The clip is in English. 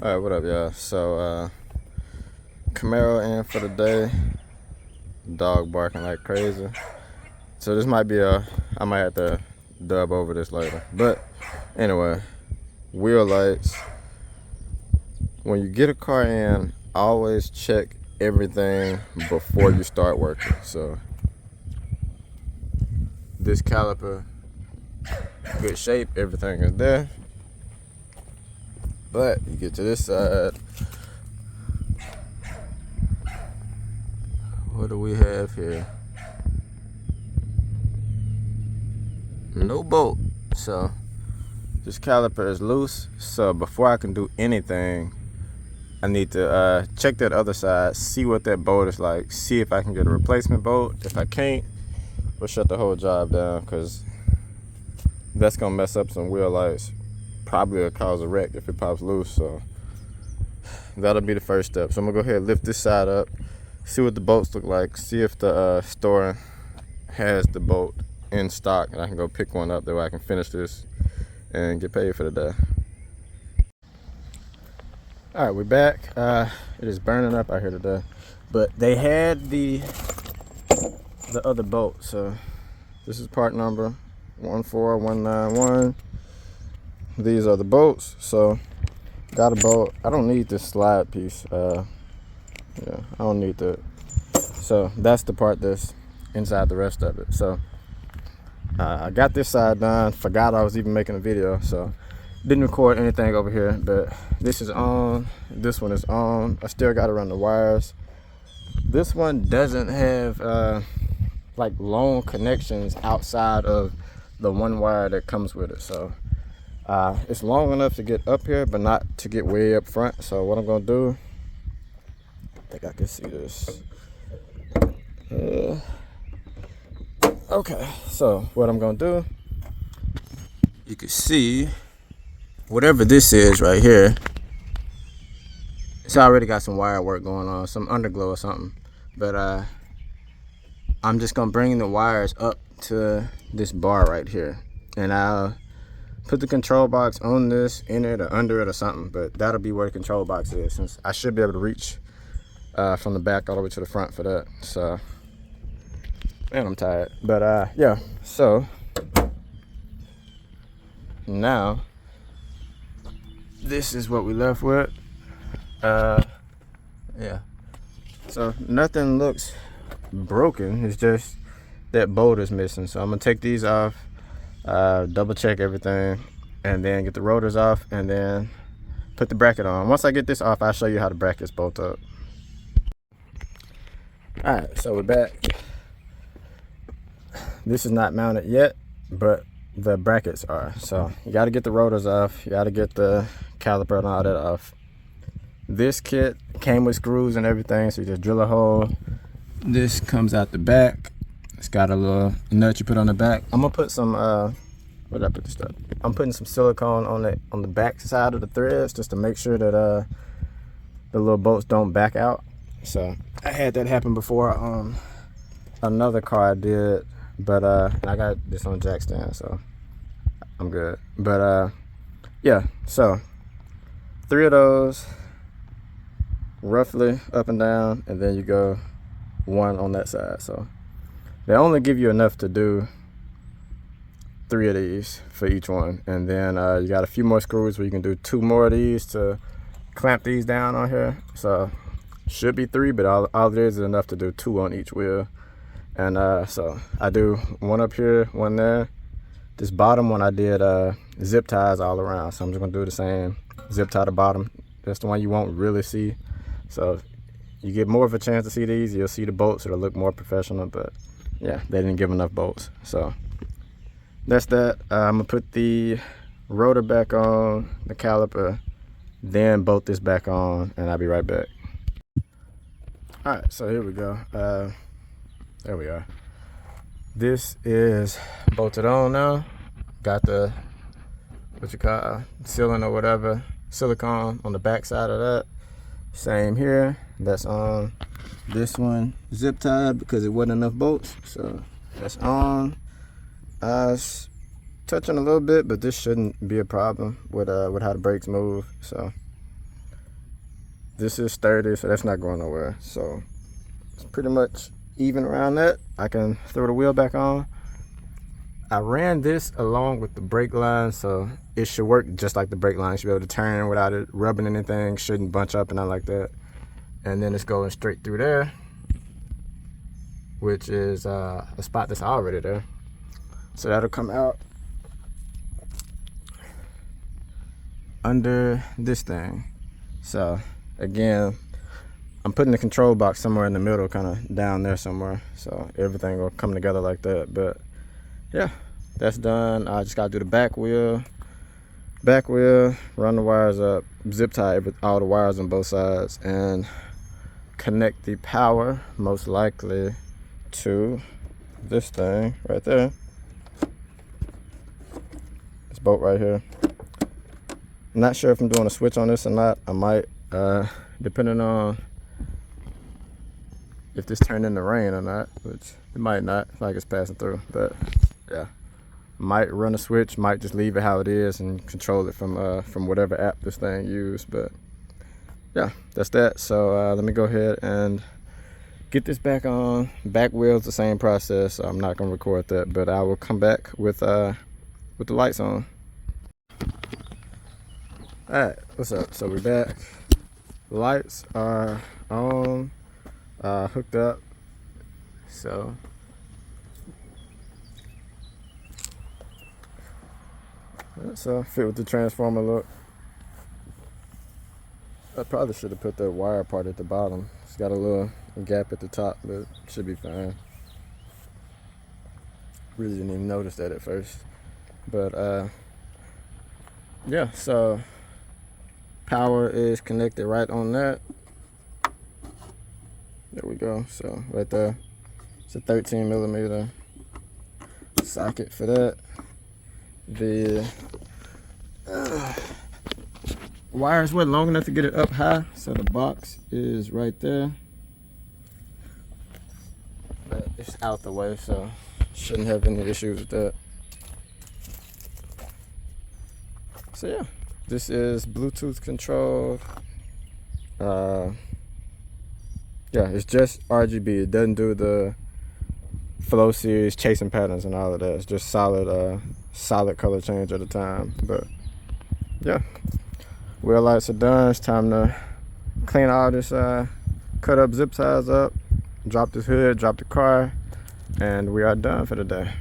Alright, what up, y'all? So, Camaro in for the day. Dog barking like crazy. So this might be I might have to dub over this later. But anyway, wheel lights. When you get a car in, always check everything before you start working. So this caliper, good shape, everything is there. But you get to this side. What do we have here? No bolt. So this caliper is loose. So before I can do anything, I need to check that other side, see what that bolt is like, see if I can get a replacement bolt. If I can't, we'll shut the whole job down, because that's gonna mess up some wheel lights. Probably will cause a wreck if it pops loose. So that'll be the first step. So I'm gonna go ahead and lift this side up, see what the bolts look like, see if the store has the bolt in stock, and I can go pick one up. That way I can finish this and get paid for the day. All right, we're back. It is burning up out here today, but they had the other bolt. So this is part number 14191. These are the bolts. So got a bolt. I don't need this slide piece. Yeah, I don't need that. So that's the part that's inside the rest of it. So I got this side done. Forgot I was even making a video, so didn't record anything over here. But this is on. This one is on. I still got to run the wires. This one doesn't have like long connections outside of the one wire that comes with it. So it's long enough to get up here, but not to get way up front. So what I'm gonna do, I think I can see this. Okay, so what I'm gonna do, you can see whatever this is right here, it's already got some wire work going on, some underglow or something. But I'm just gonna bring the wires up to this bar right here, and I'll put the control box on this, in it or under it or something. But that'll be where the control box is, since I should be able to reach from the back all the way to the front for that. So, and I'm tired, but yeah. So now this is what we left with. Yeah, so nothing looks broken, it's just that bolt is missing. So I'm gonna take these off, double check everything, and then get the rotors off, and then put the bracket on. Once I get this off, I'll show you how the brackets bolt up. All right, so we're back. This is not mounted yet, but the brackets are. So you got to get the rotors off, you got to get the caliper and all that off. This kit came with screws and everything, so you just drill a hole. This comes out the back. It's got a little nut you put on the back. I'm gonna put some where did I put this stuff? I'm putting some silicone on the back side of the threads, just to make sure that the little bolts don't back out. So I had that happen before on another car I did, but and I got this on jack stand, so I'm good. But yeah, so 3 of those roughly up and down, and then you go 1 on that side. So they only give you enough to do 3 of these for each one, and then you got a few more screws where you can do 2 more of these to clamp these down on here. So should be 3, but all it is enough to do 2 on each wheel. And so I do 1 up here, 1 there. This bottom one I did zip ties all around, so I'm just gonna do the same. Zip tie the bottom. That's the one you won't really see, so you get more of a chance to see these. You'll see the bolts, it'll look more professional. But yeah, they didn't give enough bolts, so that's that. I'm gonna put the rotor back on, the caliper, then bolt this back on, and I'll be right back. All right, so here we go. There we are. This is bolted on now. Got the, what you call, sealant or whatever, silicone on the back side of that. Same here, that's on. This one zip tied because it wasn't enough bolts, so that's on. It's touching a little bit, but this shouldn't be a problem with how the brakes move. So this is sturdy, so that's not going nowhere. So it's pretty much even around that. I can throw the wheel back on. I ran this along with the brake line, so it should work just like the brake line. You should be able to turn without it rubbing anything, shouldn't bunch up and nothing like that. And then it's going straight through there, which is a spot that's already there. So that'll come out under this thing. So again, I'm putting the control box somewhere in the middle, kind of down there somewhere, so everything will come together like that. But yeah, that's done. I just gotta do the back wheel, run the wires up, zip tie all the wires on both sides, and connect the power, most likely, to this thing right there. This bolt right here. I'm not sure if I'm doing a switch on this or not. I might, depending on if this turned into rain or not, which it might not, like it's passing through. But yeah, might run a switch, might just leave it how it is and control it from whatever app this thing used. But yeah, that's that. So let me go ahead and get this back on. Back wheel's the same process, so I'm not gonna record that, but I will come back with the lights on. Alright, what's up? So we're back. Lights are on, hooked up. So that's fit with the transformer look. I probably should have put that wire part at the bottom. It's got a little gap at the top, but it should be fine. Really didn't even notice that at first. But yeah, so power is connected right on that. There we go. So right there, it's a 13 millimeter socket for that. The wires weren't long enough to get it up high, so the box is right there. But it's out the way, so shouldn't have any issues with that. So yeah, this is Bluetooth controlled. Yeah, it's just RGB. It doesn't do the flow series, chasing patterns, and all of that. It's just solid color change at a time. But yeah, wheel lights are done. It's time to clean all this cut up zip ties up, drop this hood, drop the car, and we are done for the day.